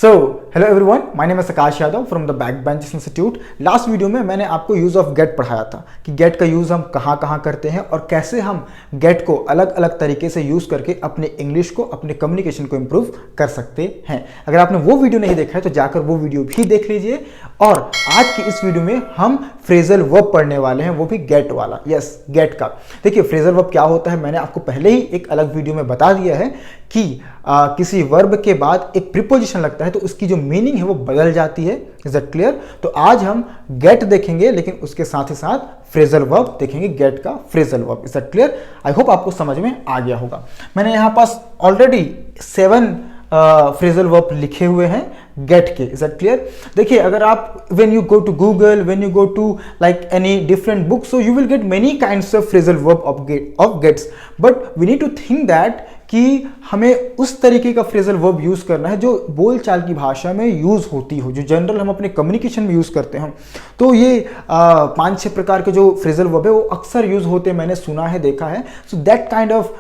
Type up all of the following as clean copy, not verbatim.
So hello everyone, my name is Akash Yadav from the back benches institute. Last video में मैंने आपको use of gate पढ़ाया था कि गेट का यूज़ हम कहाँ कहाँ करते हैं और कैसे हम गेट को अलग अलग तरीके से यूज़ करके अपने इंग्लिश को, अपने कम्युनिकेशन को इम्प्रूव कर सकते हैं। अगर आपने वो वीडियो नहीं देखा है तो जाकर वो वीडियो भी देख लीजिए। और आज की इस वीडियो में हम फ्रेजल वर्ब पढ़ने वाले हैं, वो भी गेट वाला। यस, गेट का। देखिए फ्रेजल वर्ब क्या होता है, मैंने आपको पहले ही एक अलग वीडियो में बता दिया है कि किसी वर्ब के बाद एक प्रीपोजिशन लगता है तो उसकी जो मीनिंग है वो बदल जाती है। Is that clear? तो आज हम गेट देखेंगे, लेकिन उसके साथ ही साथ फ्रेजल वर्ब देखेंगे, गेट का phrasal verb. Is that clear? I hope आपको समझ में आ गया होगा। मैंने यहाँ पास ऑलरेडी 7 फ्रेजल वर्ब लिखे हुए हैं गेट के। Is that clear? देखिए, अगर आप when you go to Google, when you go to like any different book, so you will get many kinds of phrasal verb of gets, but we need to think that कि हमें उस तरीके का phrasal verb use करना है जो बोलचाल की भाषा में यूज होती हो, जो जनरल हम अपने कम्युनिकेशन में यूज करते हैं। तो ये 5-6 प्रकार के जो फ्रेजल वर्ब है वो अक्सर यूज होते हैं, मैंने सुना है, देखा है। So that kind of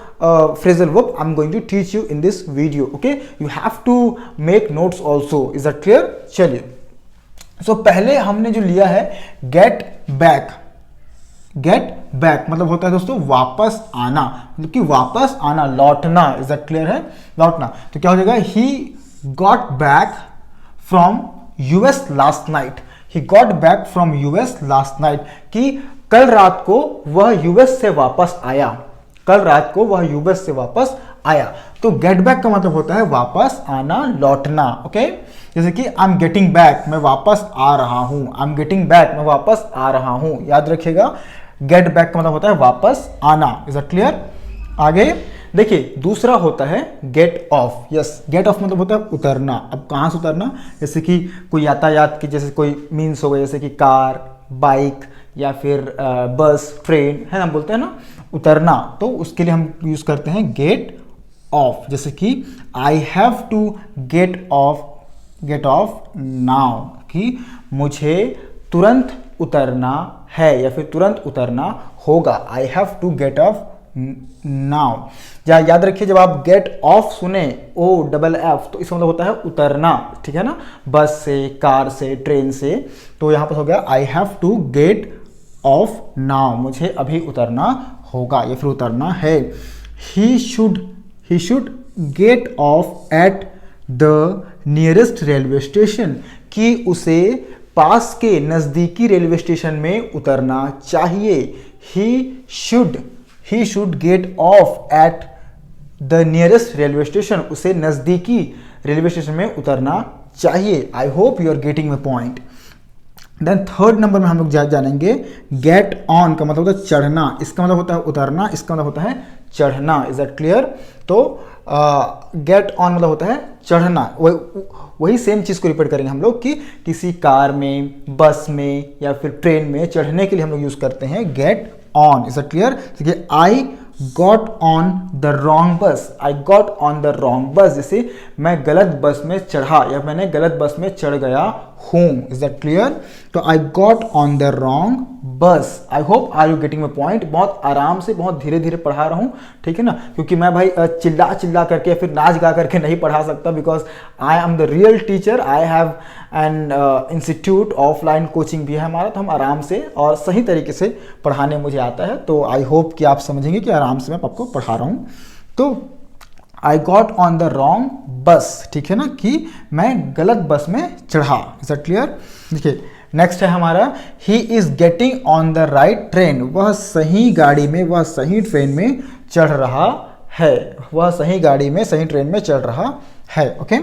phrasal verb I am going to teach you in this video. Okay, you have to make notes also. Is that clear? चलिए, सो पहले हमने जो लिया है गेट बैक। गेट बैक मतलब होता है दोस्तों वापस आना, मतलब कि वापस आना, लौटना। इज दैट क्लियर है? लौटना। तो क्या हो जाएगा? He got back from US last night. He got back from US last night, कि कल रात को वह यूएस से वापस आया। कल रात को वह यूएस से वापस आया। तो गेट बैक का मतलब होता है वापस आना, लौटना। ओके, जैसे कि आई एम गेटिंग बैक, मैं वापस आ रहा हूं। आई एम गेटिंग बैक, मैं वापस आ रहा हूं। याद रखिएगा, गेट बैक का मतलब होता है वापस आना। Is that clear? आगे देखिए, दूसरा होता है get off. Yes, get off मतलब होता है उतरना। अब कहाँ से उतरना? जैसे कि कोई यातायात की, जैसे कोई मीन्स हो गए, जैसे कि कार, बाइक या फिर बस, ट्रेन, है ना, बोलते हैं ना उतरना। तो उसके लिए हम यूज करते हैं गेट ऑफ। जैसे कि I have to get off now, कि मुझे तुरंत उतरना है या फिर तुरंत उतरना होगा। I have to get off now. याद रखिए, जब आप गेट ऑफ सुने, OFF, तो इसका मतलब होता है उतरना। ठीक है ना? बस से, कार से, ट्रेन से। तो यहां पर हो गया I have to get off now, मुझे अभी उतरना होगा या फिर उतरना है। He should get off at the nearest railway station, कि उसे पास के नजदीकी रेलवे स्टेशन में उतरना चाहिए। He should get off at the nearest railway station, उसे नजदीकी रेलवे स्टेशन में उतरना चाहिए। I hope you are getting my point. Then third number में हम लोग जानेंगे गेट ऑन का मतलब होता है चढ़ना। इसका मतलब होता है उतरना, इसका मतलब होता है चढ़ना। Is that clear? तो गेट ऑन मतलब होता है चढ़ना। वही सेम चीज़ को रिपीट करेंगे हम लोग कि किसी कार में, बस में या फिर ट्रेन में चढ़ने के लिए हम लोग यूज करते हैं get on. Is that clear? देखिए, I got on the wrong bus. I got on the wrong bus, जैसे मैं गलत बस में चढ़ा या मैंने गलत बस में चढ़ गया हूं। Is that clear? तो I got on the wrong bus. I hope are you getting my point. बहुत आराम से, बहुत धीरे धीरे पढ़ा रहा हूँ, ठीक है ना, क्योंकि मैं भाई चिल्ला करके या फिर नाच गा करके नहीं पढ़ा सकता, because I am the real teacher. I have an institute, offline coaching भी है हमारा, तो हम आराम से और सही तरीके से पढ़ाने मुझे आता है। तो आई होप कि आप समझेंगे कि आराम से मैं आपको पढ़ा रहा हूँ। तो I got on the wrong बस, ठीक है ना, कि मैं गलत बस में चढ़ा। Is that clear? देखिए, नेक्स्ट है हमारा he is getting on the right train. वह सही गाड़ी में, वह सही ट्रेन में चढ़ रहा है। वह सही गाड़ी में, सही ट्रेन में चढ़ रहा है। Okay,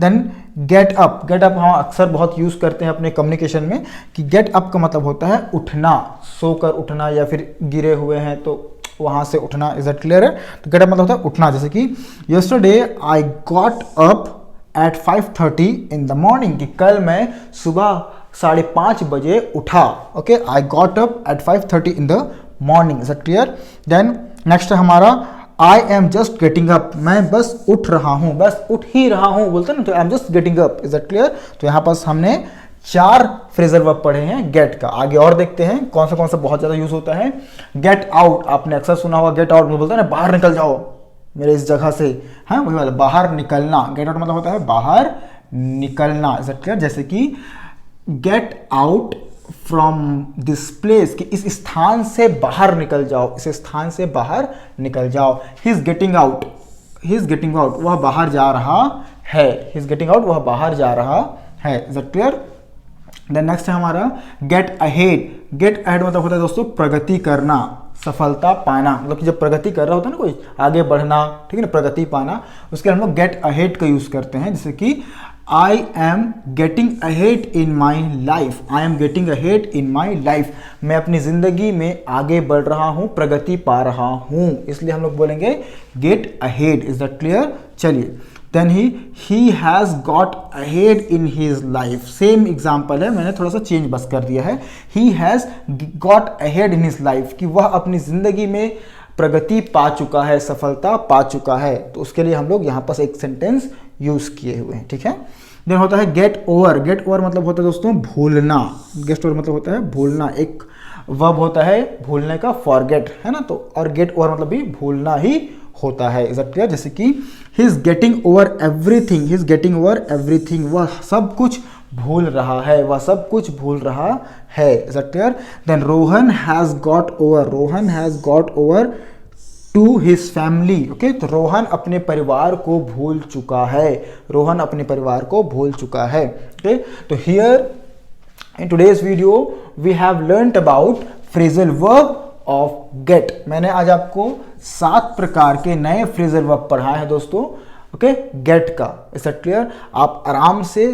then get up. Get up हम अक्सर बहुत यूज करते हैं अपने कम्युनिकेशन में, कि गेट अप का मतलब होता है उठना, सोकर उठना या फिर गिरे हुए हैं तो वहां से उठना। इज दैट क्लियर है? तो गेट अप मतलब होता है उठना। जैसे कि yesterday I got up at 5:30 in the morning, कि कल मैं सुबह 5:30 बजे उठा। Okay, I got up at 5:30 in the morning. Is that clear? Then next है हमारा I am just getting up. मैं बस उठ रहा हूं, बस उठ ही रहा हूं बोलते हैं ना, तो आई am just getting up. Is that clear? तो यहां पर हमने 4 फ्रेजल वर्ब पढ़े हैं गेट का। आगे और देखते हैं कौन सा बहुत ज्यादा यूज होता है। गेट आउट, आपने अक्सर सुना होगा गेट आउट, बोलते हैं ना बाहर निकल जाओ। मेरे इस जगह से, हाँ वही वाला बाहर निकलना। गेट आउट मतलब होता है बाहर निकलना। Is it clear? जैसे कि get out from this place, कि इस स्थान से बाहर निकल जाओ, इस स्थान से बाहर निकल जाओ। He is getting out, he is getting out, वह बाहर जा रहा है। ही इज गेटिंग आउट, वह बाहर जा रहा है। Is it clear? Then next है हमारा गेट अहेड। गेट अहेड मतलब होता है दोस्तों प्रगति करना, सफलता पाना। मतलब कि जब प्रगति कर रहा होता है ना कोई, आगे बढ़ना, ठीक है ना, प्रगति पाना, उसके लिए हम लोग गेट अहेड का यूज करते हैं। जैसे कि I am getting ahead in my life, I am getting ahead in my life, मैं अपनी जिंदगी में आगे बढ़ रहा हूं, प्रगति पा रहा हूं, इसलिए हम लोग बोलेंगे get ahead. Is that clear? चलिए, then he has got ahead in his life, same example है, मैंने थोड़ा सा चेंज बस कर दिया है। he has got ahead in his life, कि वह अपनी जिंदगी में प्रगति पा चुका है, सफलता पा चुका है। तो उसके लिए हम लोग यहाँ पर एक सेंटेंस यूज किए हुए हैं, ठीक है। देन होता है गेट ओवर। गेट ओवर मतलब होता है दोस्तों भूलना। गेट ओवर मतलब होता है भूलना। एक वर्ब होता है भूलने का, फॉरगेट, है ना, तो और गेट ओवर मतलब भी भूलना ही होता है। Is that clear? जैसे कि he is getting over everything, he is getting over everything, वह सब कुछ भूल रहा है, वह सब कुछ भूल रहा है। Is that clear? Then Rohan has got over, Rohan has got over to his family. Okay, तो रोहन अपने परिवार को भूल चुका है, रोहन अपने परिवार को भूल चुका है। ओके, तो here in today's video we have learnt about phrasal verb of get। मैंने आज आपको 7 प्रकार के नए phrasal verb पढ़ाए हैं दोस्तों, ओके, get का। Is that clear? आप आराम से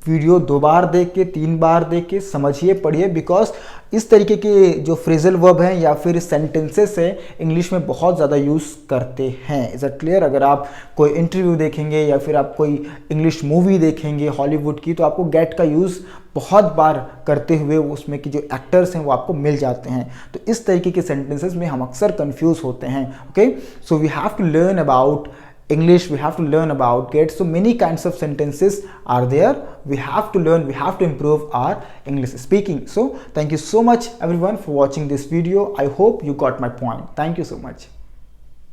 वीडियो 2 बार देख के 3 बार देख के समझिए, पढ़िए, बिकॉज इस तरीके के जो फ्रेजल वर्ब हैं या फिर सेंटेंसेस है इंग्लिश में बहुत ज़्यादा यूज़ करते हैं। Is that clear? अगर आप कोई इंटरव्यू देखेंगे या फिर आप कोई इंग्लिश मूवी देखेंगे हॉलीवुड की, तो आपको गेट का यूज़ बहुत बार करते हुए उसमें की जो एक्टर्स हैं वो आपको मिल जाते हैं। तो इस तरीके के सेंटेंसेस में हम अक्सर कन्फ्यूज़ होते हैं। Okay, so we have to learn about English, we have to learn about get. So many kinds of sentences are there. We have to learn, we have to improve our English speaking. So thank you so much everyone for watching this video. I hope you got my point. Thank you so much.